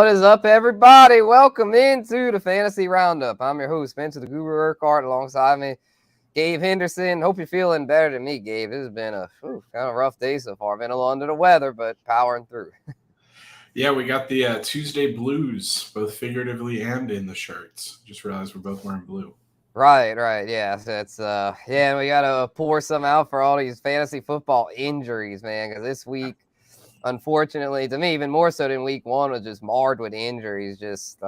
What is up, everybody? Welcome into the Fantasy Roundup. I'm your host, Spencer the Guru Urquhart, alongside me, Gabe Henderson. Hope you're feeling better than me, Gabe. This has been a kind of rough day so far. Been a little under the weather, but powering through. Yeah, we got the Tuesday blues, both figuratively and in the shirts. Just realized we're both wearing blue. Right. Yeah, that's and we gotta pour some out for all these fantasy football injuries, man. Because this week, unfortunately, to me, even more so than week one, was just marred with injuries. Just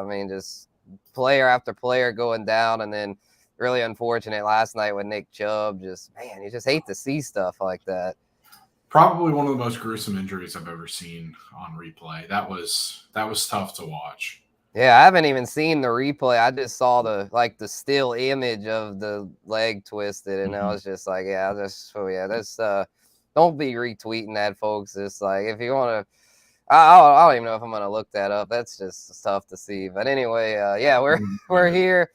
player after player going down, and then really unfortunate last night with Nick Chubb. Just man, you just hate to see stuff like that. Probably one of the most gruesome injuries I've ever seen on replay. That was tough to watch. Yeah, I haven't even seen the replay. I just saw the still image of the leg twisted, and I was just like, that's don't be retweeting that, folks. It's like if you want to. I don't even know if I'm gonna look that up. That's just tough to see. But anyway, we're here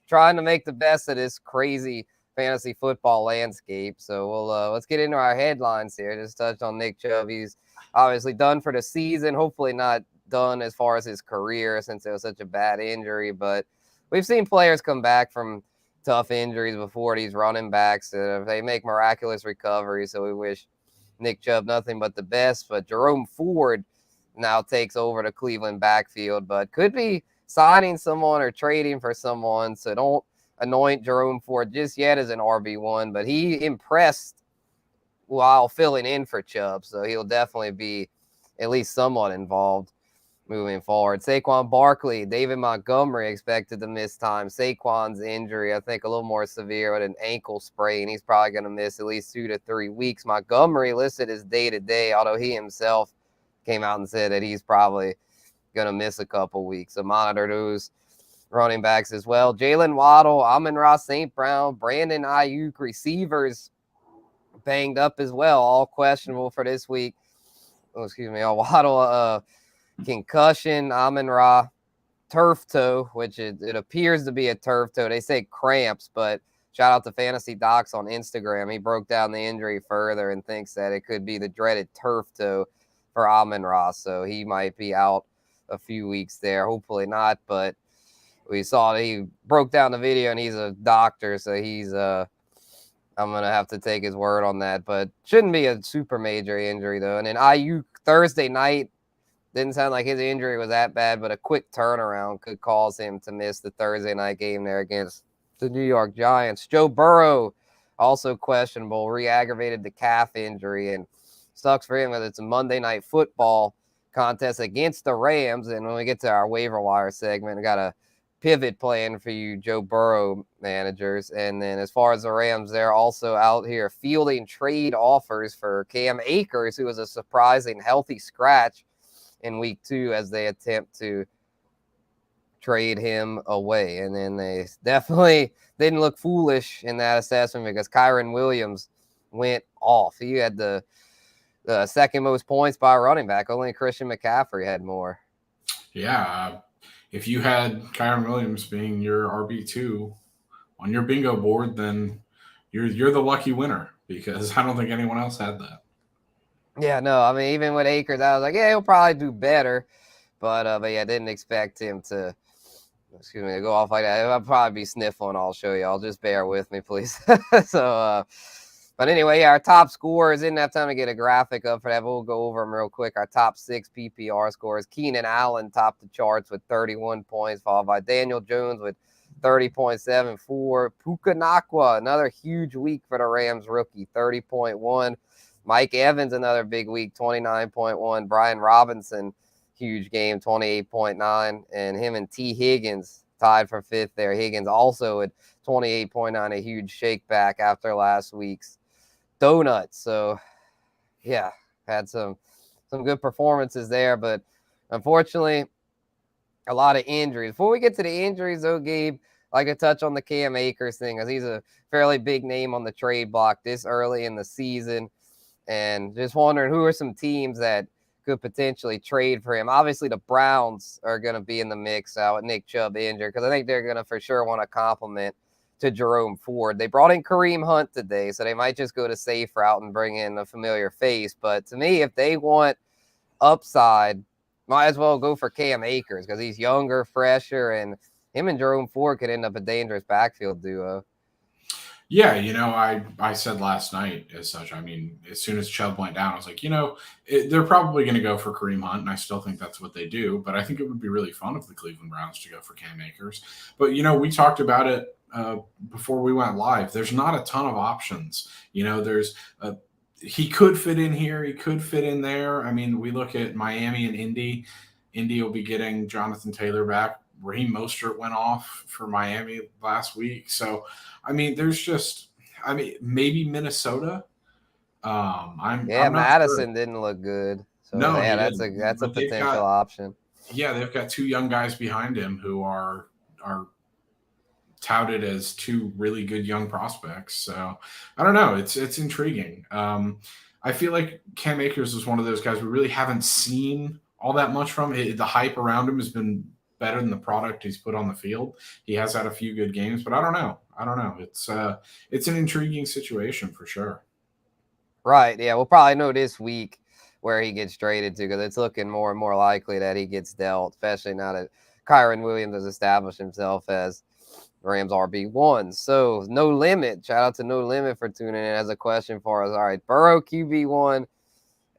trying to make the best of this crazy fantasy football landscape. So let's get into our headlines here. Just touch on Nick Chubb. He's obviously done for the season. Hopefully not done as far as his career since it was such a bad injury. But we've seen players come back from tough injuries before. These running backs, they make miraculous recoveries. So we wish Nick Chubb nothing but the best. But Jerome Ford now takes over the Cleveland backfield, but could be signing someone or trading for someone. So don't anoint Jerome Ford just yet as an RB1, but he impressed while filling in for Chubb. So he'll definitely be at least somewhat involved moving forward. Saquon Barkley, David Montgomery expected to miss time. Saquon's injury, I think, a little more severe with an ankle sprain. He's probably going to miss at least 2 to 3 weeks. Montgomery listed as day-to-day, although he himself came out and said that he's probably going to miss a couple weeks. So monitor those running backs as well. Jalen Waddle, Amon-Ra St. Brown, Brandon Ayuk, receivers banged up as well, all questionable for this week. Waddle, concussion, Amon-Ra, turf toe, which it appears to be a turf toe. They say cramps, but shout out to Fantasy Docs on Instagram. He broke down the injury further and thinks that it could be the dreaded turf toe for Amon-Ra. So he might be out a few weeks there. Hopefully not, but we saw that he broke down the video and he's a doctor. So he's I'm going to have to take his word on that, but shouldn't be a super major injury though. And then Ayuk Thursday night, didn't sound like his injury was that bad, but a quick turnaround could cause him to miss the Thursday night game there against the New York Giants. Joe Burrow, also questionable, re-aggravated the calf injury, and sucks for him because it's a Monday Night Football contest against the Rams. And when we get to our waiver wire segment, I got a pivot plan for you Joe Burrow managers. And then as far as the Rams, they're also out here fielding trade offers for Cam Akers, who was a surprising healthy scratch in week 2 as they attempt to trade him away. And then they definitely didn't look foolish in that assessment because Kyron Williams went off. He had the second most points by a running back. Only Christian McCaffrey had more. Yeah, if you had Kyron Williams being your RB2 on your bingo board, then you're the lucky winner because I don't think anyone else had that. Yeah, no, I mean, even with Akers, I was like, yeah, he'll probably do better. But yeah, didn't expect him to go off like that. I'll probably be sniffling. I'll show you. I'll just bear with me, please. So, but anyway, yeah, our top scorers, didn't have time to get a graphic up for that, but we'll go over them real quick. Our top 6 PPR scores. Keenan Allen topped the charts with 31 points, followed by Daniel Jones with 30.74. Puka Nacua, another huge week for the Rams rookie, 30.1. Mike Evans, another big week, 29.1. Brian Robinson, huge game, 28.9. And him and T. Higgins tied for 5th there. Higgins also at 28.9, a huge shake back after last week's donuts. So, yeah, had some good performances there. But unfortunately, a lot of injuries. Before we get to the injuries, though, Gabe, I'd like to touch on the Cam Akers thing because he's a fairly big name on the trade block this early in the season. And just wondering who are some teams that could potentially trade for him. Obviously, the Browns are going to be in the mix with Nick Chubb injured because I think they're going to for sure want to compliment to Jerome Ford. They brought in Kareem Hunt today, so they might just go to safe route and bring in a familiar face. But to me, if they want upside might as well go for Cam Akers because he's younger, fresher, and him and Jerome Ford could end up a dangerous backfield duo. Yeah, I said last night as such. I mean, as soon as Chubb went down, I was like, they're probably going to go for Kareem Hunt, and I still think that's what they do. But I think it would be really fun of the Cleveland Browns to go for Cam Akers. But we talked about it before we went live. There's not a ton of options. He could fit in here, he could fit in there. I mean, we look at Miami and Indy. Indy will be getting Jonathan Taylor back. Raheem Mostert went off for Miami last week. So, I mean, maybe Minnesota. I'm not Madison sure. didn't look good. So No, yeah, he that's didn't. a But potential option. Yeah, they've got two young guys behind him who are touted as two really good young prospects. So I don't know. It's intriguing. I feel like Cam Akers is one of those guys we really haven't seen all that much from. The hype around him has been better than the product he's put on the field. He has had a few good games, but I don't know. It's an intriguing situation for sure. Right. Yeah, we'll probably know this week where he gets traded to because it's looking more and more likely that he gets dealt, especially now that Kyron Williams has established himself as Rams RB1. So No Limit, shout out to No Limit for tuning in, has a question for us. All right, Burrow QB1,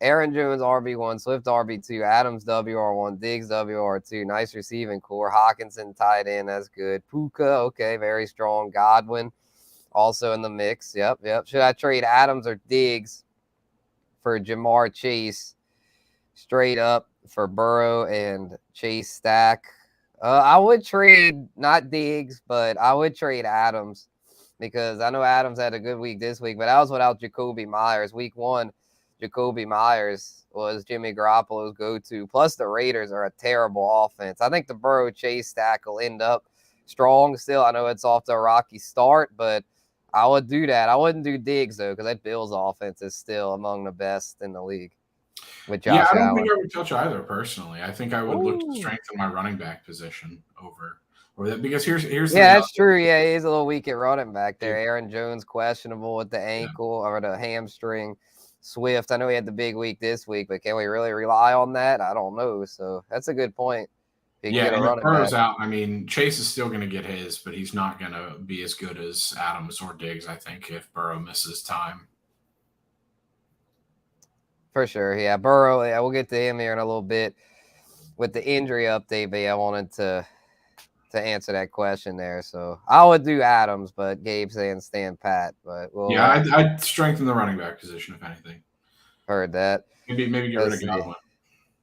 Aaron Jones RB1, Swift RB2, Adams WR1, Diggs WR2. Nice receiving core. Hawkinson tight end, that's good. Puka, okay, very strong. Godwin also in the mix. Yep. Should I trade Adams or Diggs for Jamar Chase straight up for Burrow and Chase stack? I would trade not Diggs, but I would trade Adams because I know Adams had a good week this week, but that was without Jacoby Myers. Week 1, Jacoby Myers was Jimmy Garoppolo's go-to. Plus, the Raiders are a terrible offense. I think the Burrow Chase stack will end up strong still. I know it's off to a rocky start, but I would do that. I wouldn't do Diggs, though, because that Bills offense is still among the best in the league with Josh I don't Allen. think I would touch either personally. I think I would look to strengthen my running back position over that because here's yeah, that's true. Yeah, he's a little weak at running back there. Yeah. Aaron Jones questionable with the ankle or the hamstring. Swift, I know he had the big week this week, but can we really rely on that? I don't know. So that's a good point. And if Burrow's out, I mean, Chase is still going to get his, but he's not going to be as good as Adams or Diggs, I think, if Burrow misses time. For sure. Yeah, Burrow, yeah, we'll get to him here in a little bit with the injury update, but yeah, I wanted to answer that question there. So I would do Adams, but Gabe's saying stand pat. But I'd strengthen the running back position, if anything. Heard that. Maybe get rid of Godwin.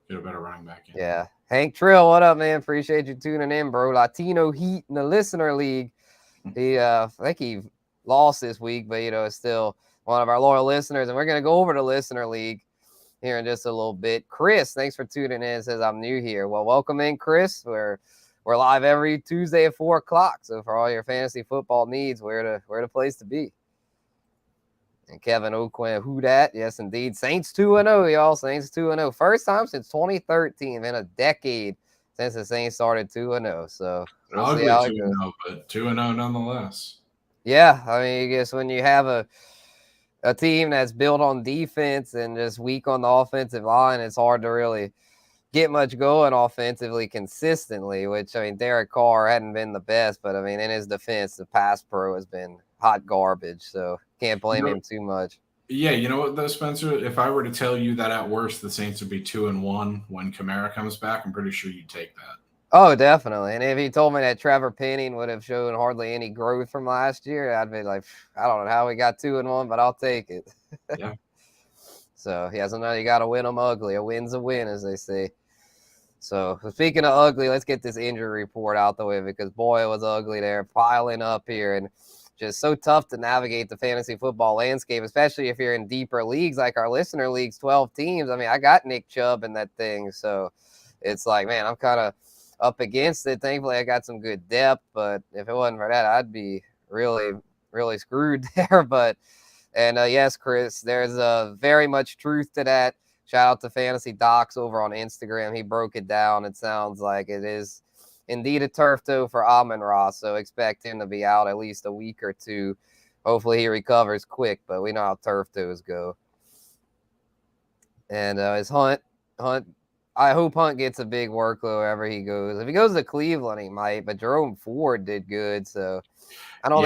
Get a better running back in. Yeah. Hank Trill, what up, man? Appreciate you tuning in, bro. Latino Heat in the Listener League. He I think he lost this week, but it's still one of our loyal listeners. And we're gonna go over to Listener League here in just a little bit. Chris, thanks for tuning in. Says I'm new here. Well, welcome in, Chris. We're live every Tuesday at 4:00. So for all your fantasy football needs, we're the place to be. And Kevin O'Quinn, who dat? Yes, indeed. Saints 2-0, y'all. Saints 2-0. First time since 2013, in a decade since the Saints started 2-0. So we'll see how it goes. But 2-0 nonetheless. Yeah, I mean, I guess when you have a team that's built on defense and just weak on the offensive line, it's hard to really get much going offensively consistently, which, I mean, Derek Carr hadn't been the best, but, I mean, in his defense, the pass pro has been hot garbage, so can't blame him too much. Yeah, you know what, though, Spencer? If I were to tell you that at worst the Saints would be 2-1 when Kamara comes back, I'm pretty sure you'd take that. Oh, definitely. And if he told me that Trevor Penning would have shown hardly any growth from last year, I'd be like, I don't know how we got 2-1, but I'll take it. Yeah. So, yeah, so now you got to win them ugly. A win's a win, as they say. So, speaking of ugly, let's get this injury report out the way because, boy, it was ugly there, piling up here. And just so tough to navigate the fantasy football landscape, especially if you're in deeper leagues like our listener leagues, 12 teams. I mean, I got Nick Chubb in that thing. So, it's like, man, I'm kind of up against it. Thankfully, I got some good depth. But if it wasn't for that, I'd be really, really screwed there. But, and yes, Chris, there's very much truth to that. Shout out to Fantasy Docs over on Instagram. He broke it down. It sounds like it is indeed a turf toe for Amon-Ra, so expect him to be out at least a week or two. Hopefully he recovers quick, but we know how turf toes go. And his Hunt, I hope Hunt gets a big workload wherever he goes. If he goes to Cleveland, he might. But Jerome Ford did good, so I don't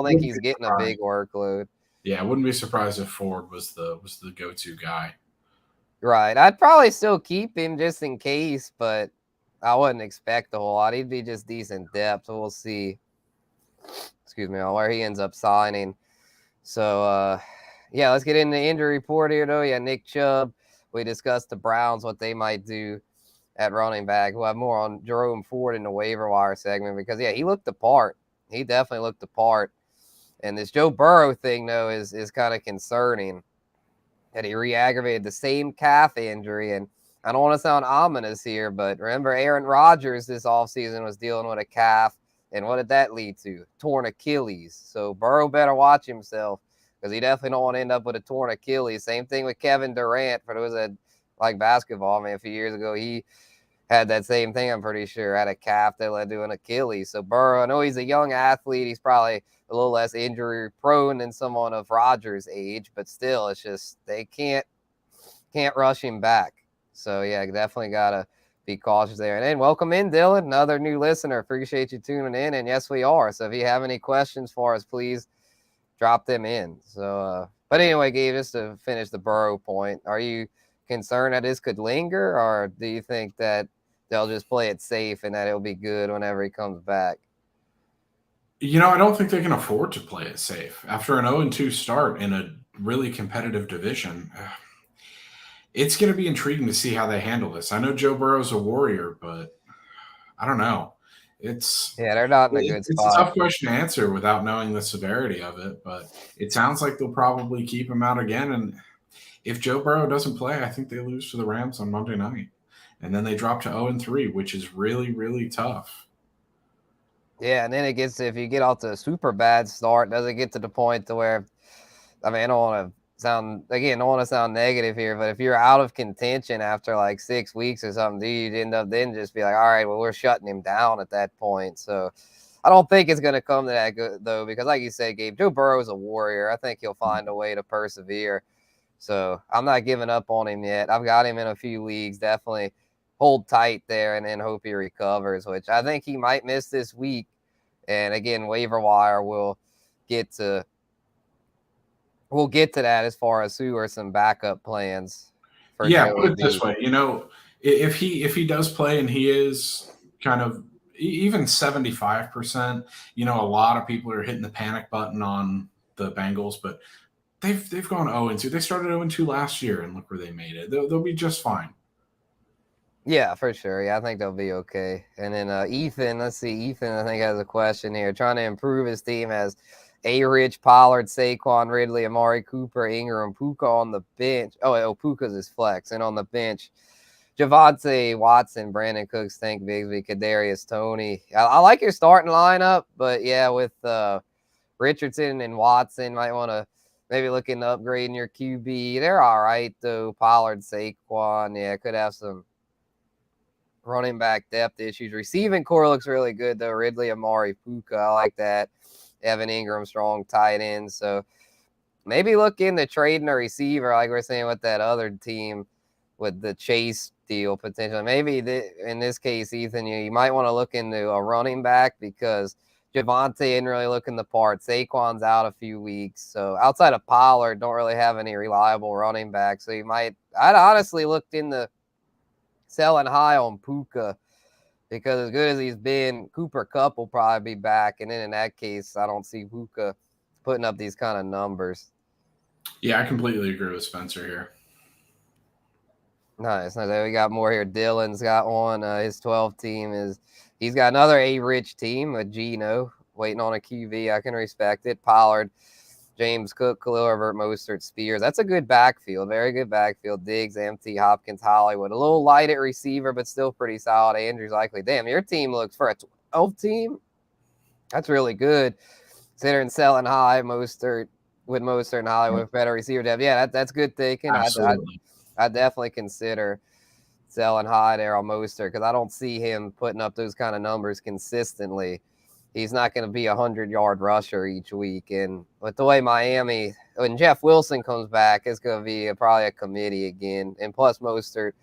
think he's getting a big workload. Yeah, I wouldn't be surprised if Ford was the go-to guy. Right. I'd probably still keep him just in case, but I wouldn't expect a whole lot. He'd be just decent depth. So we'll see. Excuse me, where he ends up signing. So yeah, let's get into the injury report here though. Yeah, Nick Chubb. We discussed the Browns, what they might do at running back. We'll have more on Jerome Ford in the waiver wire segment because yeah, he looked the part. He definitely looked the part. And this Joe Burrow thing though is kind of concerning. That he re-aggravated the same calf injury. And I don't want to sound ominous here, but remember Aaron Rodgers this offseason was dealing with a calf. And what did that lead to? Torn Achilles. So Burrow better watch himself because he definitely don't want to end up with a torn Achilles. Same thing with Kevin Durant. For those that like basketball, a few years ago, he had that same thing, I'm pretty sure, had a calf that led to an Achilles. So Burrow, I know he's a young athlete. He's probably a little less injury prone than someone of Rodgers' age, but still, it's just they can't rush him back. So yeah, definitely gotta be cautious there. And then welcome in, Dylan, another new listener. Appreciate you tuning in. And yes, we are. So if you have any questions for us, please drop them in. So, but anyway, Gabe, just to finish the Burrow point, are you concerned that this could linger, or do you think that they'll just play it safe and that it'll be good whenever he comes back? I don't think they can afford to play it safe. After an 0-2 start in a really competitive division, it's going to be intriguing to see how they handle this. I know Joe Burrow's a warrior, but I don't know. They're not in a good spot. It's a tough question to answer without knowing the severity of it, but it sounds like they'll probably keep him out again. And if Joe Burrow doesn't play, I think they lose to the Rams on Monday night. And then they drop to 0-3, which is really, really tough. Yeah, and then it gets, if you get off to a super bad start, does it get to the point to where, I don't want to sound negative here, but if you're out of contention after like 6 weeks or something, do you end up then just be like, all right, well, we're shutting him down at that point. So I don't think it's going to come to that though, because like you said, Gabe, Joe Burrow is a warrior. I think he'll find a way to persevere. So I'm not giving up on him yet. I've got him in a few leagues. Definitely hold tight there and then hope he recovers, which I think he might miss this week. And again, waiver wire will get to that as far as who are some backup plans for Joey put it this way, if he does play and he is kind of even 75%, a lot of people are hitting the panic button on the Bengals, but they've gone 0-2. They started 0-2 last year, and look where they made it. They'll be just fine. Yeah, for sure. Yeah, I think they'll be okay. And then Ethan, let's see. Ethan, I think, has a question here. Trying to improve his team as A-Rich, Pollard, Saquon, Ridley, Amari Cooper, Ingram, Puka on the bench. Oh, Puka's his flex. And on the bench, Javonte, Watson, Brandon Cooks, Tank Bigsby, Kadarius Toney. I like your starting lineup, but yeah, with Richardson and Watson, might want to maybe look into upgrading your QB. They're all right, though. Pollard, Saquon, yeah, could have some running back depth issues. Receiving core looks really good, though. Ridley, Amari, Puka, I like that. Evan Ingram, strong tight end. So maybe look into trading a receiver, like we're saying with that other team with the Chase deal potentially. Maybe in this case, Ethan, you might want to look into a running back because Javonte isn't really looking the part. Saquon's out a few weeks. So outside of Pollard, don't really have any reliable running back. So I'd honestly looked into selling high on Puka because as good as he's been, Cooper Kupp will probably be back. And then in that case, I don't see Puka putting up these kind of numbers. Yeah, I completely agree with Spencer here. Nice. We got more here. Dylan's got one. His 12 team he's got another A-Rich team with Geno waiting on a QB. I can respect it. Pollard, James Cook, Khalil Herbert, Mostert, Spears. That's a good backfield. Very good backfield. Diggs, MT, Hopkins, Hollywood. A little light at receiver, but still pretty solid. Andrews likely. Damn, your team looks for a 12 team. That's really good. Considering selling high, Mostert and Hollywood with better receiver depth. Yeah, that's good thinking. I definitely consider selling high there on Mostert because I don't see him putting up those kind of numbers consistently. He's not going to be a 100-yard rusher each week. And with the way Miami, when Jeff Wilson comes back, it's going to be probably a committee again. And plus Mostert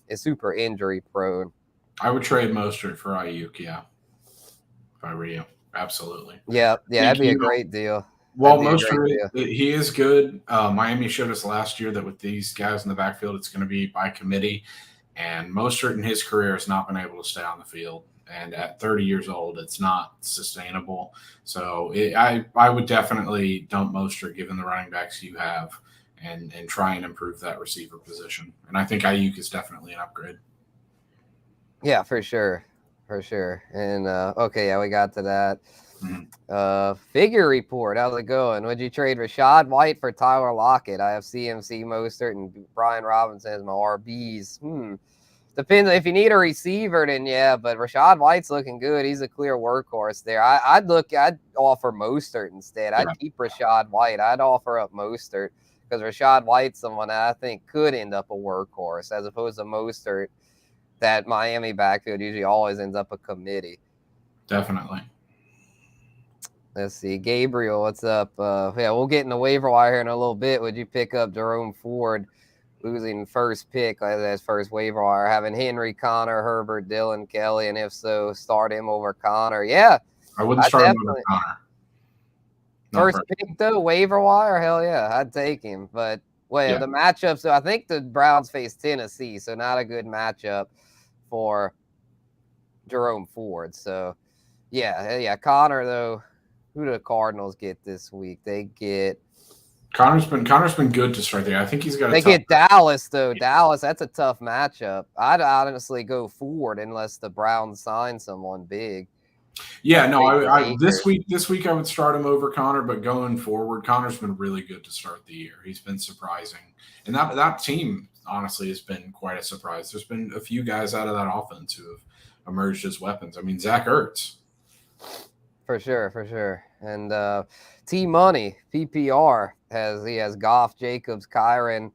is super injury prone. I would trade Mostert for Ayuk, yeah. If I were you. Absolutely. Yeah, that'd be a great deal. While Mostert, he is good. Miami showed us last year that with these guys in the backfield, it's going to be by committee. And Mostert in his career has not been able to stay on the field. And at 30 years old, it's not sustainable. So I would definitely dump Mostert given the running backs you have and try and improve that receiver position. And I think Ayuk is definitely an upgrade. Yeah, for sure. For sure. And okay, yeah, we got to that. Figure report. How's it going? Would you trade Rachaad White for Tyler Lockett? I have CMC, Mostert, and Brian Robinson as my RBs. Depends if you need a receiver, then yeah. But Rachaad White's looking good. He's a clear workhorse there. I'd offer Mostert instead. I'd keep Rachaad White. I'd offer up Mostert because Rachaad White's someone that I think could end up a workhorse as opposed to Mostert. That Miami backfield usually always ends up a committee. Definitely. Let's see. Gabriel, what's up? Yeah, we'll get in the waiver wire here in a little bit. Would you pick up Jerome Ford losing first pick as first waiver wire, having Henry, Connor, Herbert, Dylan, Kelly, and if so, start him over Connor? Yeah. I wouldn't start him over Connor. First pick, though, waiver wire? Hell yeah, I'd take him. But, the matchup, so I think the Browns face Tennessee, so not a good matchup for Jerome Ford. So, yeah, Connor, though, who do the Cardinals get this week? They get Connor's been good to start there. I think he's got. They get Dallas though. Dallas, that's a tough matchup. I'd honestly go Ford unless the Browns sign someone big. Yeah, no, this week I would start him over Connor, but going forward, Connor's been really good to start the year. He's been surprising, and that team honestly has been quite a surprise. There's been a few guys out of that offense who have emerged as weapons. I mean, Zach Ertz. For sure. And T-Money, PPR, has Goff, Jacobs, Kyron,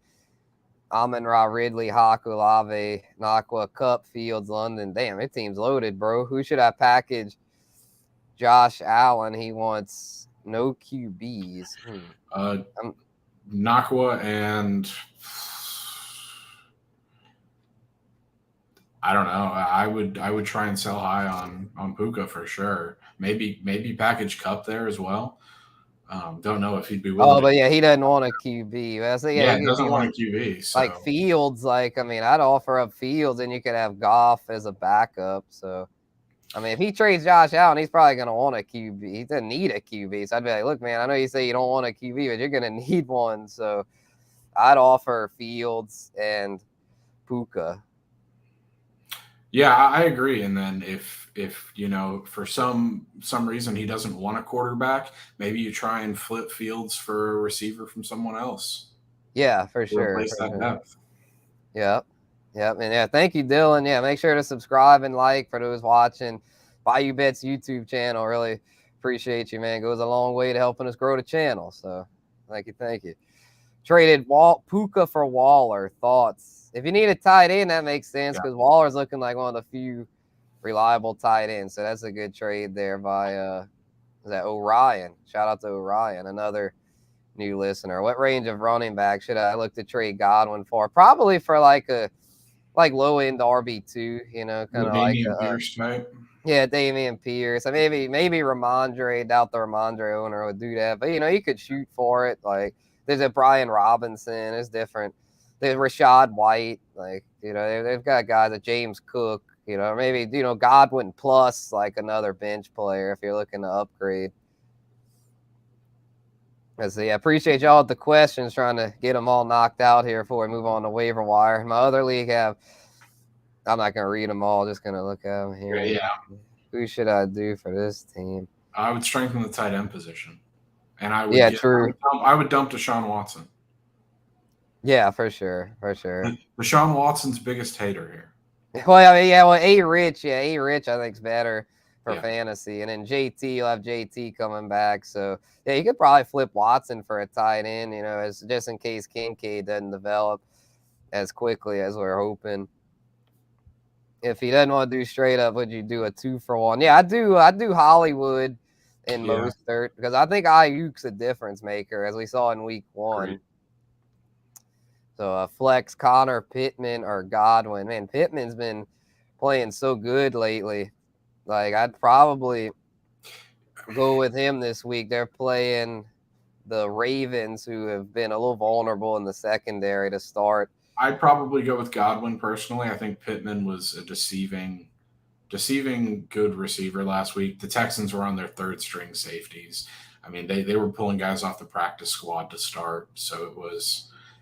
Amon-Ra, Ridley, Hawk, Olave, Nakwa, Cup, Fields, London. Damn, their team's loaded, bro. Who should I package? Josh Allen. He wants no QBs. Nakwa and I don't know. I would try and sell high on Puka for sure. Maybe package Cup there as well. Don't know if he'd be willing. Oh, but yeah, he doesn't want a QB. He doesn't want a QB. So. Like Fields, I'd offer up Fields, and you could have Goff as a backup. So, I mean, if he trades Josh Allen, he's probably going to want a QB. He doesn't need a QB. So I'd be like, look, man, I know you say you don't want a QB, but you're going to need one. So I'd offer Fields and Puka. Yeah, I agree. And then if for some reason he doesn't want a quarterback, maybe you try and flip Fields for a receiver from someone else. Yeah, for sure. Replace that depth. Yep. And thank you, Dylan. Yeah, make sure to subscribe and like for those watching Bayou Bets YouTube channel. Really appreciate you, man. It goes a long way to helping us grow the channel. So thank you. Traded Puka for Waller. Thoughts? If you need a tight end, that makes sense because Waller's looking like one of the few reliable tight ends. So that's a good trade there by is that Orion? Shout out to Orion, another new listener. What range of running back should I look to trade Godwin for? Probably for like low end RB2, kind of like Pierce type. Yeah, Dameon Pierce. Maybe Ramondre. Doubt the Ramondre owner would do that, but you could shoot for it. Like there's a Brian Robinson. It's different. There's Rachaad White. They've got guys like James Cook. Maybe Godwin plus like another bench player if you're looking to upgrade. So yeah, appreciate y'all with the questions. Trying to get them all knocked out here before we move on to waiver wire. My other league I'm not gonna read them all. Just gonna look at them here. Yeah. Who should I do for this team? I would strengthen the tight end position, and I would. Yeah, true. I would dump Deshaun Watson. Yeah, for sure. Deshaun Watson's biggest hater here. Well, A Rich, I think's better for fantasy, and then JT, you'll have JT coming back. So yeah, you could probably flip Watson for a tight end, as just in case Kincaid doesn't develop as quickly as we're hoping. If he doesn't want to do straight up, would you do a 2-for-1? Yeah, I do Hollywood and Mostert because I think Ayuk's a difference maker, as we saw in week 1. Great. So flex Connor, Pittman, or Godwin. Man, Pittman's been playing so good lately. Like, I'd probably go with him this week. They're playing the Ravens, who have been a little vulnerable in the secondary to start. I'd probably go with Godwin personally. I think Pittman was a deceiving good receiver last week. The Texans were on their third string safeties. I mean, they were pulling guys off the practice squad to start, so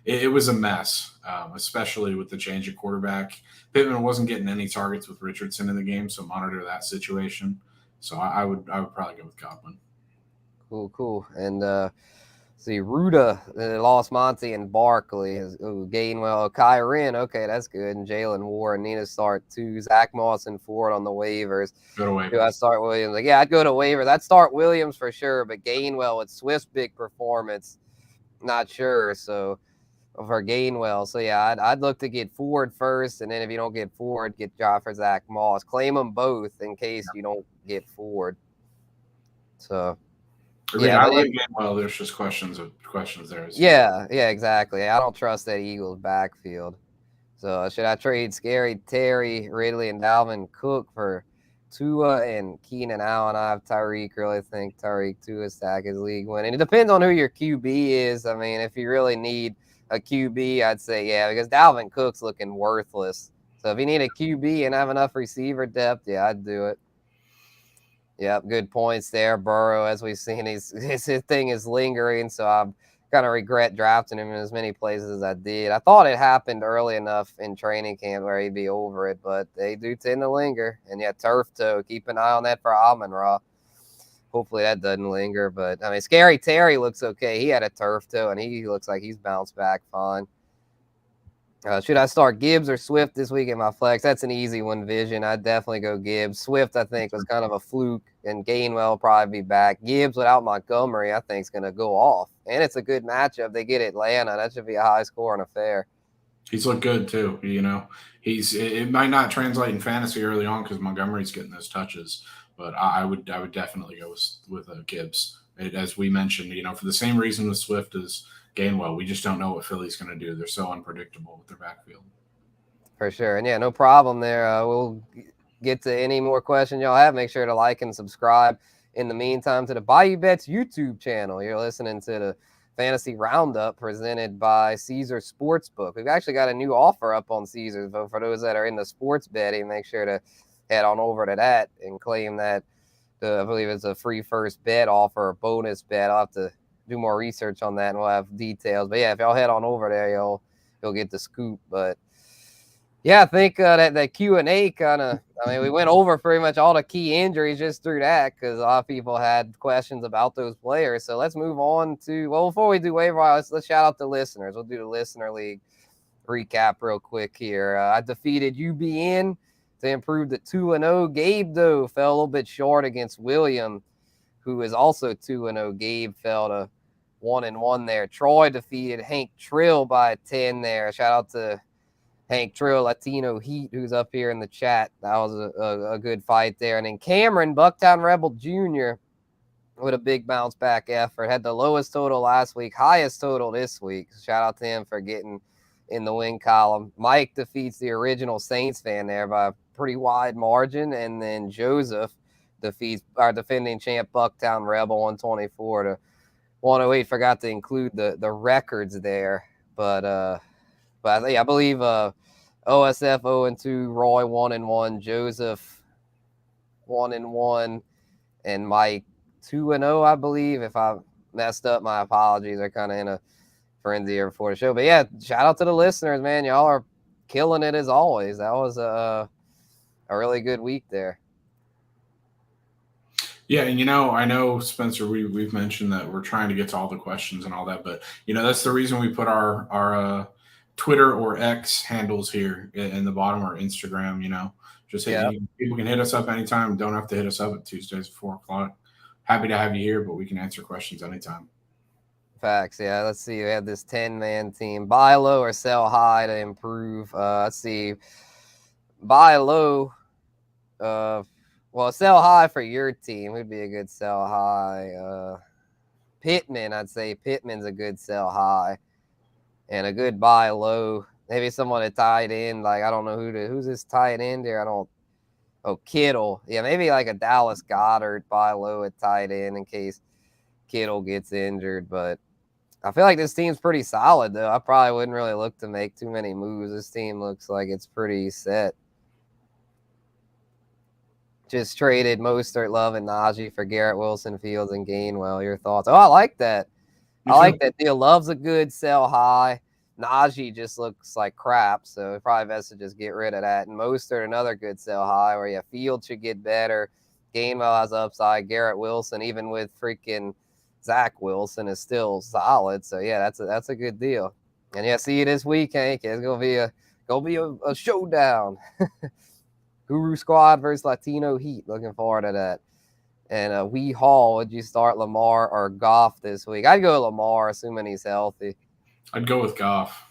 it was a mess, especially with the change of quarterback. Pittman wasn't getting any targets with Richardson in the game, so monitor that situation. So I would probably go with Godwin. Cool. And see, Ruda lost Monty and Barkley. Gainwell, Kyren. Okay, that's good. And Jalen Warren need to start too. Zach Moss and Ford on the waivers. Go to waivers. Do I start Williams? Like, yeah, I'd go to waivers. I'd start Williams for sure, but Gainwell with Swift's big performance, not sure. So for Gainwell, so yeah, I'd look to get Ford first, and then if you don't get Ford, get Josh for Zach Moss. Claim them both in case you don't get Ford. So. Yeah, I like Gainwell. There's just questions there. Yeah, exactly. I don't trust that Eagles backfield. So should I trade Scary Terry, Ridley, and Dalvin Cook for Tua and Keenan Allen? I have Tyreek. Really think Tyreek Tua stack is league winning. It depends on who your QB is. I mean, if you really need a QB, I'd say yeah, because Dalvin Cook's looking worthless. So if you need a QB and have enough receiver depth, yeah, I'd do it. Yep, good points there. Burrow, as we've seen, his thing is lingering, so I'm kind of regret drafting him in as many places as I did. I thought it happened early enough in training camp where he'd be over it, but they do tend to linger. And yeah, turf toe, keep an eye on that for Amon-Ra. Hopefully that doesn't linger, but I mean, Scary Terry looks okay. He had a turf toe, and he looks like he's bounced back fine. Should I start Gibbs or Swift this week in my flex? That's an easy one, Vision. I'd definitely go Gibbs. Swift, I think, was kind of a fluke, and Gainwell will probably be back. Gibbs without Montgomery, I think, is going to go off. And it's a good matchup. They get Atlanta. That should be a high-scoring affair. He's looked good, too. You know, it might not translate in fantasy early on because Montgomery's getting those touches, but I would definitely go with Gibbs. As we mentioned, you know, for the same reason with Swift as Gainwell, we just don't know what Philly's going to do. They're so unpredictable with their backfield. For sure. And yeah, no problem there. We'll get to any more questions y'all have. Make sure to like and subscribe. In the meantime, to the Bayou Bets YouTube channel. You're listening to the Fantasy Roundup presented by Caesar Sportsbook. We've actually got a new offer up on Caesars. But for those that are in the sports betting, make sure to head on over to that and claim that. I believe it's a free first bet offer, a bonus bet. I'll have to do more research on that, and we'll have details. But yeah, if y'all head on over there, you'll get the scoop. But yeah, I think that Q&A kind of, I mean, we went over pretty much all the key injuries just through that because a lot of people had questions about those players. So let's move on to, well, before we do waiver, let's shout out the listeners. We'll do the Listener League recap real quick here. I defeated UBN to improve to 2-0. Gabe, though, fell a little bit short against William, who is also 2-0. Gabe fell to 1-1 there. Troy defeated Hank Trill by 10 there. Shout out to Hank Trill, Latino Heat, who's up here in the chat. That was a good fight there. And then Cameron, Bucktown Rebel Jr., with a big bounce back effort. Had the lowest total last week, highest total this week. Shout out to him for getting in the win column. Mike defeats the original Saints fan there by a pretty wide margin. And then Joseph defeats our defending champ Bucktown Rebel 124 to 108. Forgot to include the records there. But yeah, I believe OSF 0-2, Roy 1-1, Joseph 1-1, and Mike 2-0, I believe. If I messed up, my apologies. They're kind of in a frenzy here before the show. But yeah, shout out to the listeners, man. Y'all are killing it as always. That was a really good week there. Yeah, and I know, Spencer, we've mentioned that we're trying to get to all the questions and all that, but that's the reason we put our Twitter or X handles here in the bottom, or Instagram. Just people can hit us up anytime. Don't have to hit us up at Tuesdays at 4:00. Happy to have you here, but we can answer questions anytime. Facts. Yeah. Let's see. We have this 10-man team. Buy low or sell high to improve. Let's see. Buy low. Well, sell high for your team would be a good sell high. Pittman, I'd say Pittman's a good sell high. and a good buy low. Maybe someone at tight end. Like, I don't know who's this tight end here. Kittle. Yeah, maybe like a Dallas Goedert buy low at tight end in case Kittle gets injured. But I feel like this team's pretty solid, though. I probably wouldn't really look to make too many moves. This team looks like it's pretty set. Just traded Mostert, Love, and Najee for Garrett Wilson, Fields, and Gainwell. Your thoughts? Oh, I like that. I like that deal. Love's a good sell high. Najee just looks like crap, so it's probably best to just get rid of that. And Mostert, another good sell high, where Fields should get better. Gainwell has upside. Garrett Wilson, even with freaking Zach Wilson, is still solid. So yeah, that's a good deal. And yeah, see you this weekend. It's gonna be a showdown. Guru Squad versus Latino Heat. Looking forward to that. And Wee Hall, would you start Lamar or Goff this week? I'd go Lamar, assuming he's healthy. I'd go with Goff.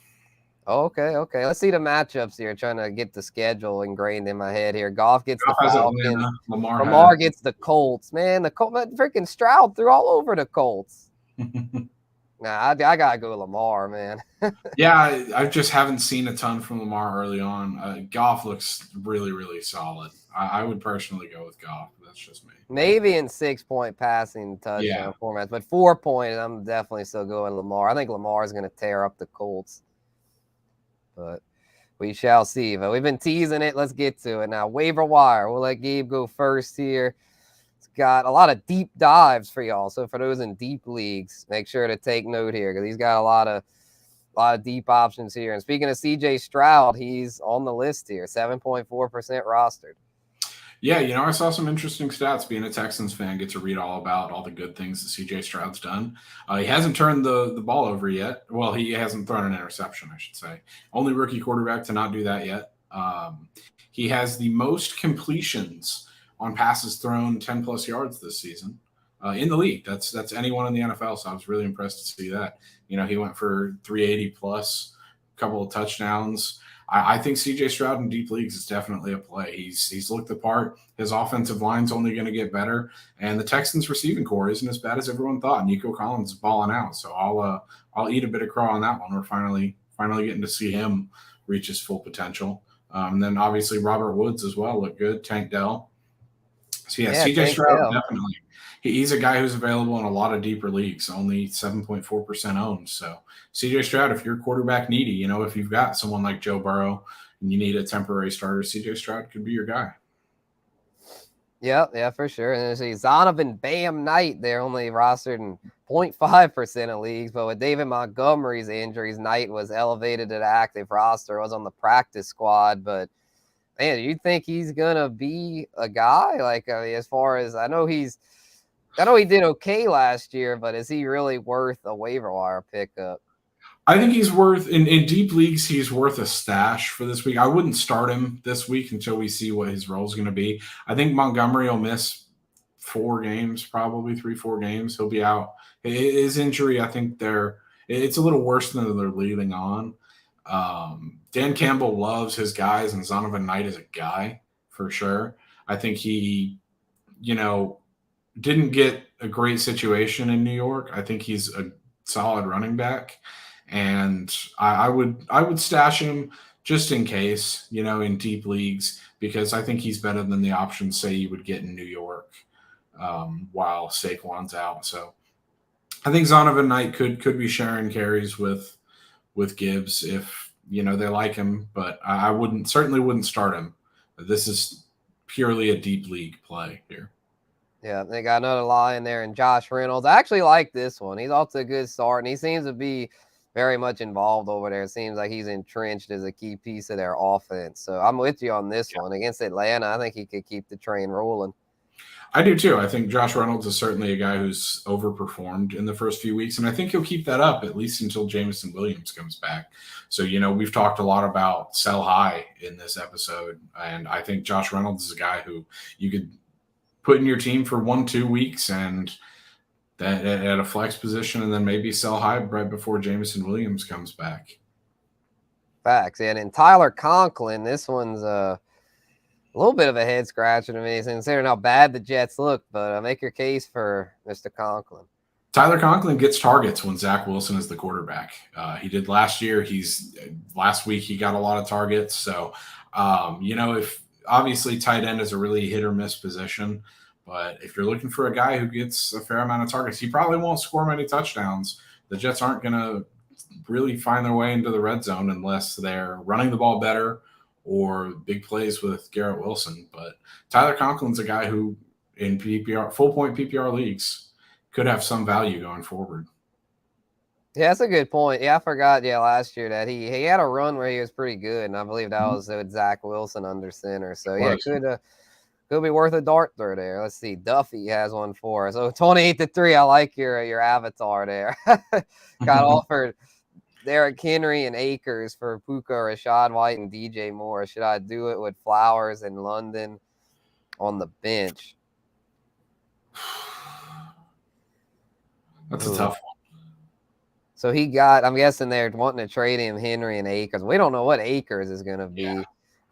Okay. Let's see the matchups here. Trying to get the schedule ingrained in my head here. Goff gets the Falcons. Lamar gets the Colts. Man, the Colts, freaking Stroud threw all over the Colts. Nah, I gotta go Lamar, man. Yeah, I just haven't seen a ton from Lamar early on. Goff looks really, really solid. I would personally go with Goff. That's just me. Maybe in 6-point passing touchdown formats, but 4-point, I'm definitely still going Lamar. I think Lamar is going to tear up the Colts, but we shall see. But we've been teasing it. Let's get to it now. Waiver wire. We'll let Gabe go first here. Got a lot of deep dives for y'all. So for those in deep leagues, make sure to take note here because he's got a lot of deep options here. And speaking of CJ Stroud, he's on the list here, 7.4% rostered. Yeah, I saw some interesting stats. Being a Texans fan, get to read all about all the good things that CJ Stroud's done. He hasn't turned the ball over yet. Well, he hasn't thrown an interception, I should say. Only rookie quarterback to not do that yet. He has the most completions on passes thrown 10-plus yards this season in the league. That's anyone in the NFL, so I was really impressed to see that. He went for 380-plus, a couple of touchdowns. I think CJ Stroud in deep leagues is definitely a play. He's looked the part. His offensive line's only going to get better, and the Texans' receiving core isn't as bad as everyone thought. Nico Collins is balling out, so I'll eat a bit of crow on that one. We're finally getting to see him reach his full potential. And then obviously Robert Woods as well looked good. Tank Dell. So CJ Stroud definitely. He's a guy who's available in a lot of deeper leagues, only 7.4% owned. So CJ Stroud, if you're quarterback needy, if you've got someone like Joe Burrow and you need a temporary starter, CJ Stroud could be your guy. Yeah, for sure. And there's Zonovan Bam Knight. They're only rostered in 0.5% of leagues, but with David Montgomery's injuries, Knight was elevated to the active roster, was on the practice squad, but man, you think he's gonna be a guy? Like, as far as I know he did okay last year, but is he really worth a waiver wire pickup? I think he's worth in deep leagues. He's worth a stash for this week. I wouldn't start him this week until we see what his role is going to be. I think Montgomery will miss 4 games, probably 3-4 games. He'll be out. His injury, I think it's a little worse than they're leaving on. Dan Campbell loves his guys, and Zonovan Knight is a guy for sure. I think he, didn't get a great situation in New York. I think he's a solid running back, and I would stash him just in case, in deep leagues, because I think he's better than the options say you would get in New York while Saquon's out. So I think Zonovan Knight could be sharing carries with Gibbs if they like him, but I certainly wouldn't start him. This is purely a deep league play here. Yeah, they got another line there, and Josh Reynolds. I actually like this one. He's off to a good start, and he seems to be very much involved over there. It seems like he's entrenched as a key piece of their offense. So I'm with you on this one. Against Atlanta, I think he could keep the train rolling. I do too. I think Josh Reynolds is certainly a guy who's overperformed in the first few weeks, and I think he'll keep that up at least until Jameson Williams comes back. So, we've talked a lot about sell high in this episode, and I think Josh Reynolds is a guy who you could put in your team for 1-2 weeks and that at a flex position, and then maybe sell high right before Jameson Williams comes back. Facts. And in Tyler Conklin, this one's a little bit of a head scratcher to me, considering how bad the Jets look, but make your case for Mr. Conklin. Tyler Conklin gets targets when Zach Wilson is the quarterback. He did last year. Last week he got a lot of targets. So, if obviously tight end is a really hit or miss position, but if you're looking for a guy who gets a fair amount of targets, he probably won't score many touchdowns. The Jets aren't going to really find their way into the red zone unless they're running the ball better or big plays with Garrett Wilson. But Tyler Conklin's a guy who in PPR, full point PPR leagues, could have some value going forward. Yeah, that's a good point. Yeah, I forgot. Yeah, last year that he had a run where he was pretty good, and I believe that was with Zach Wilson under center. So yeah, could be worth a dart throw there. Let's see. Duffy has one for us. So 28-3. I like your avatar there. Got offered Derrick Henry and Akers for Puka, Rashad White, and DJ Moore. Should I do it with Flowers and London on the bench? That's a tough one. So I'm guessing they're wanting to trade him Henry and Akers. We don't know what Akers is going to be. Yeah.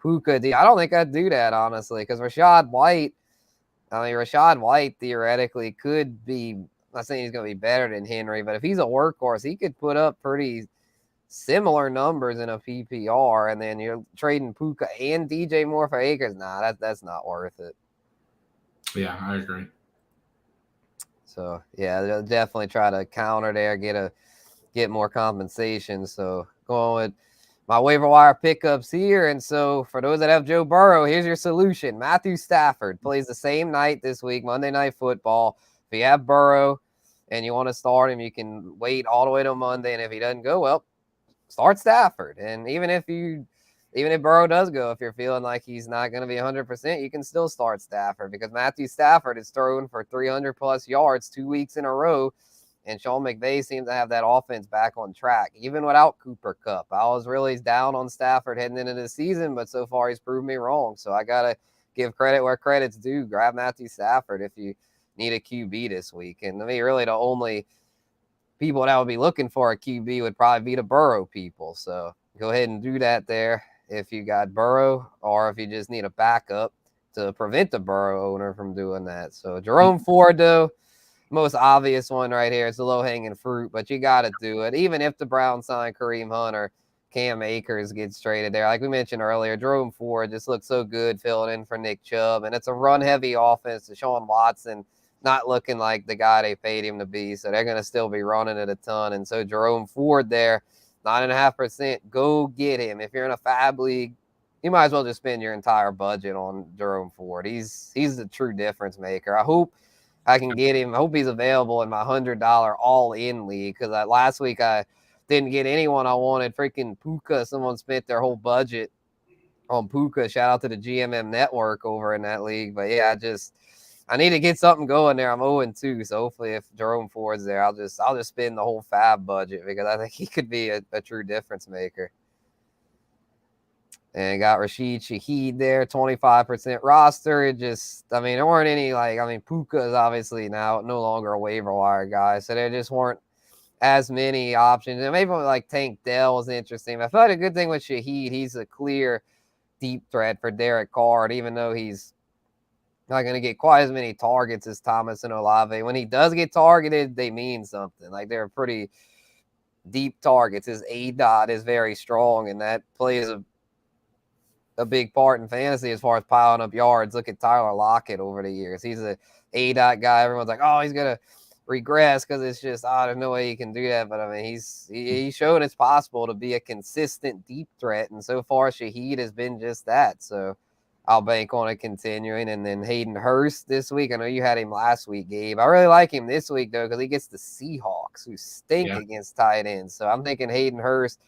Puka, I don't think I'd do that, honestly, because Rashad White theoretically could be, I'm not saying he's going to be better than Henry, but if he's a workhorse, he could put up pretty similar numbers in a PPR, and then you're trading Puka and DJ Moore for Akers. Nah, that's not worth it. Yeah, I agree. So, yeah, they'll definitely try to counter there, get more compensation. So, going with my waiver wire pickups here. And so, for those that have Joe Burrow, here's your solution. Matthew Stafford plays the same night this week, Monday Night Football. If you have Burrow and you want to start him, you can wait all the way till Monday. And if he doesn't go, well, start Stafford. And even if Burrow does go, if you're feeling like he's not going to be 100%, you can still start Stafford because Matthew Stafford is throwing for 300-plus yards 2 weeks in a row, and Sean McVay seems to have that offense back on track, even without Cooper Kupp. I was really down on Stafford heading into the season, but so far he's proved me wrong. So I got to give credit where credit's due. Grab Matthew Stafford if you need a QB this week. And I mean, really the only people that would be looking for a QB would probably be the Burrow people. So go ahead and do that there if you got Burrow, or if you just need a backup to prevent the Burrow owner from doing that. So Jerome Ford, though, most obvious one right here. It's a low-hanging fruit, but you got to do it. Even if the Browns sign Kareem Hunt or Cam Akers gets traded there. Like we mentioned earlier, Jerome Ford just looks so good filling in for Nick Chubb, and it's a run-heavy offense. Deshaun Watson not looking like the guy they paid him to be, so they're going to still be running it a ton. And so Jerome Ford there, 9.5%, go get him. If you're in a fab league, you might as well just spend your entire budget on Jerome Ford. He's the true difference maker. I hope I can get him. I hope he's available in my $100 all-in league, because last week I didn't get anyone I wanted. Freaking Puka, someone spent their whole budget on Puka. Shout out to the GMM network over in that league. But yeah, I need to get something going there. I'm 0-2, so hopefully if Jerome Ford's there, I'll just spend the whole fab budget, because I think he could be a true difference maker. And got Rashid Shaheed there, 25% roster. There weren't any Puka is obviously now no longer a waiver wire guy, so there just weren't as many options. And maybe like Tank Dell was interesting. I thought a good thing with Shaheed, he's a clear deep threat for Derek Carr, even though he's not going to get quite as many targets as Thomas and Olave. When he does get targeted, they mean something. Like, they're pretty deep targets. His A-dot is very strong, and that plays a big part in fantasy as far as piling up yards. Look at Tyler Lockett over the years. He's a A-dot guy. Everyone's like, oh, he's going to regress because it's just, there's no way he can do that. But, I mean, he's shown it's possible to be a consistent deep threat, and so far Shaheed has been just that. So I'll bank on it continuing. And then Hayden Hurst this week. I know you had him last week, Gabe. I really like him this week, though, because he gets the Seahawks, who stink against tight ends. So I'm thinking Hayden Hurst.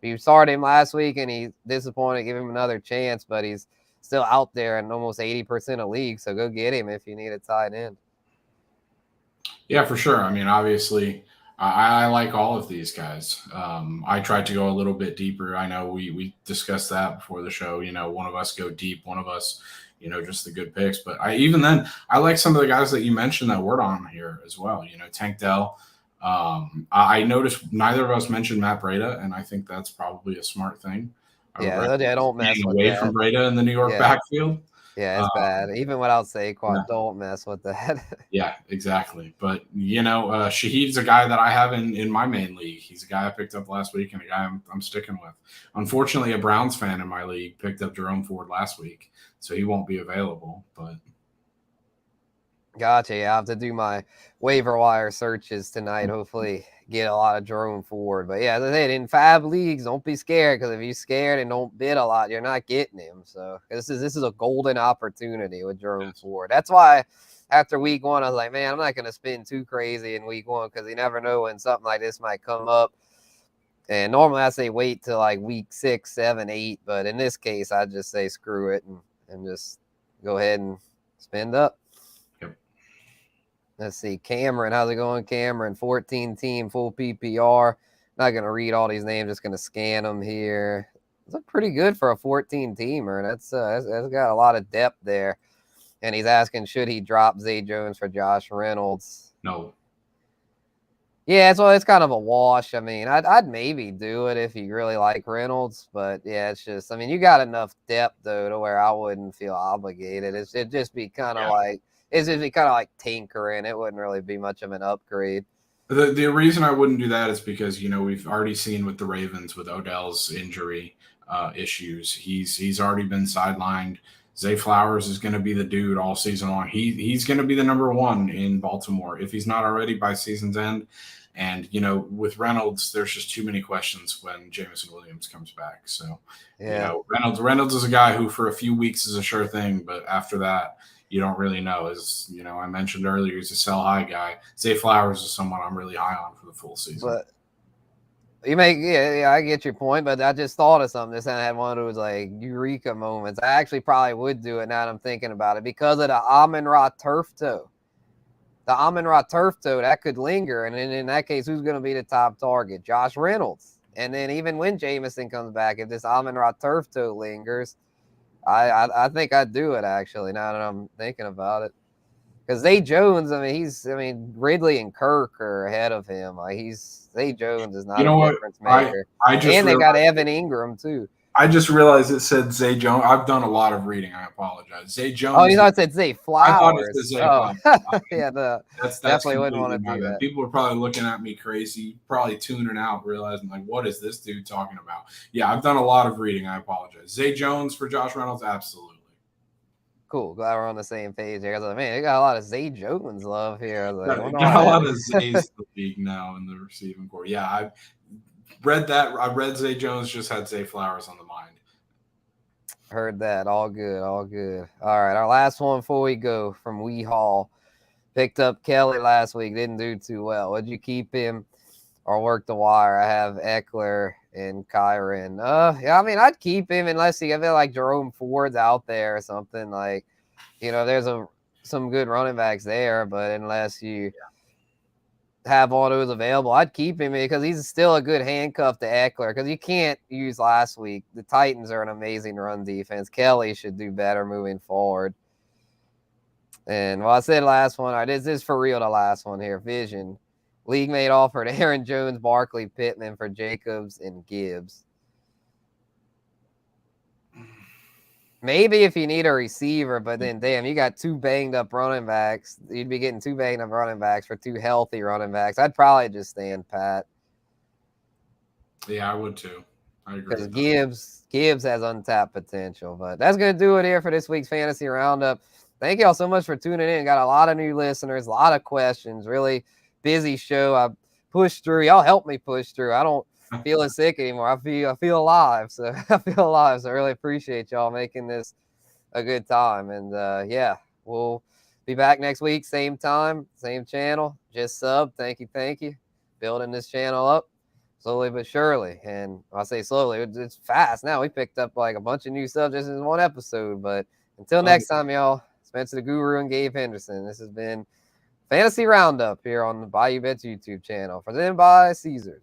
You started him last week, and he's disappointed. Give him another chance, but he's still out there in almost 80% of leagues. So go get him if you need a tight end. Yeah, for sure. I mean, obviously, I like all of these guys. I tried to go a little bit deeper. I know we discussed that before the show. One of us go deep, one of us, just the good picks. But even then, I like some of the guys that you mentioned that weren't on here as well. Tank Dell. I noticed neither of us mentioned Matt Breida, and I think that's probably a smart thing. I don't mess with away that. from Breida in the New York backfield. Yeah, it's bad. Even without Saquon, Yeah. don't mess with that. Yeah, exactly. But Shaheed's a guy that I have in my main league. He's a guy I picked up last week and a guy I'm sticking with. Unfortunately, a Browns fan in my league picked up Jerome Ford last week, so he won't be available. But Gotcha. Yeah, I have to do my waiver wire searches tonight. Hopefully, get a lot of Jerome Ford. But yeah, as I said, in 5 leagues, don't be scared, because if you're scared and don't bid a lot, you're not getting him. So this is a golden opportunity with Jerome Ford. That's why after week 1, I was like, man, I'm not going to spend too crazy in week 1, because you never know when something like this might come up. And normally I say wait till like week 6, 7, 8. But in this case, I just say screw it and just go ahead and spend up. Let's see. Cameron, how's it going, Cameron? 14 team, full PPR. Not going to read all these names, just going to scan them here. It's pretty good for a 14 teamer. That's got a lot of depth there. And he's asking, should he drop Zay Jones for Josh Reynolds? no. Yeah, it's kind of a wash. I mean, I'd maybe do it if you really like Reynolds, but yeah, it's just, I mean, you got enough depth though to where I wouldn't feel obligated. It'd just be kind of like, it's just be kind of like tinkering. It wouldn't really be much of an upgrade. The reason I wouldn't do that is because we've already seen with the Ravens with Odell's injury issues. He's already been sidelined. Zay Flowers is going to be the dude all season long. He's going to be the number 1 in Baltimore if he's not already by season's end. And with Reynolds, there's just too many questions when Jameson Williams comes back. So Reynolds is a guy who for a few weeks is a sure thing, but after that, you don't really know. As I mentioned earlier, he's a sell high guy. Zay Flowers is someone I'm really high on for the full season. But I get your point, but I just thought of something. I had one of those like eureka moments. I actually probably would do it now that I'm thinking about it, because of the Amon-Ra turf toe. The Amon-Ra turf toe, that could linger, and then in that case, who's going to be the top target? Josh Reynolds. And then even when Jameson comes back, if this Amon-Ra turf toe lingers, I think I'd do it, actually, now that I'm thinking about it. Because Zay Jones, Ridley and Kirk are ahead of him. Zay Jones is not a difference maker. And they got Evan Ingram, too. I just realized it said Zay Jones. I've done a lot of reading. I apologize. Zay Jones. Oh, you thought it said Zay Flowers. I thought it said Zay Flowers. Yeah, that's definitely wouldn't want to do that. People are probably looking at me crazy, probably tuning out, realizing like, what is this dude talking about? Yeah, I've done a lot of reading. I apologize. Zay Jones for Josh Reynolds, absolutely. Cool. Glad we're on the same page here. I was like, man, they got a lot of Zay Jones love here. I was like, got a lot of Zays in the league now in the receiving core. Yeah, I've read that. I read Zay Jones just had Zay Flowers on the mind. Heard that. All good. All good. All right. Our last one before we go from Wee Hall. Picked up Kelly last week. Didn't do too well. Would you keep him or work the wire? I have Eckler and Kyron. Yeah, I mean, I'd keep him unless I feel like Jerome Ford's out there or something. Like, there's some good running backs there, but unless you have all those available, I'd keep him because he's still a good handcuff to Eckler, because you can't use last week. The Titans are an amazing run defense. Kelly should do better moving forward. And I said last one. All right, this is for real the last one here. Vision. League mate offered Aaron Jones, Barkley, Pittman for Jacobs and Gibbs. Maybe if you need a receiver, but then, damn, you got 2 banged-up running backs. You'd be getting 2 banged-up running backs for 2 healthy running backs. I'd probably just stand pat. Yeah, I would too. I agree. Because Gibbs has untapped potential. But that's going to do it here for this week's Fantasy Roundup. Thank y'all so much for tuning in. Got a lot of new listeners, a lot of questions. Really busy show. I pushed through. Y'all helped me push through. I don't feeling sick anymore. I feel alive. So I really appreciate y'all making this a good time. And yeah, we'll be back next week, same time, same channel. Just sub. Thank you. Building this channel up slowly but surely. And I say slowly, it's fast now. We picked up like a bunch of new subs just in one episode. But until next time, y'all, Spencer the Guru and Gabe Henderson. This has been Fantasy Roundup here on the Bayou Bets YouTube channel. For them by Caesars.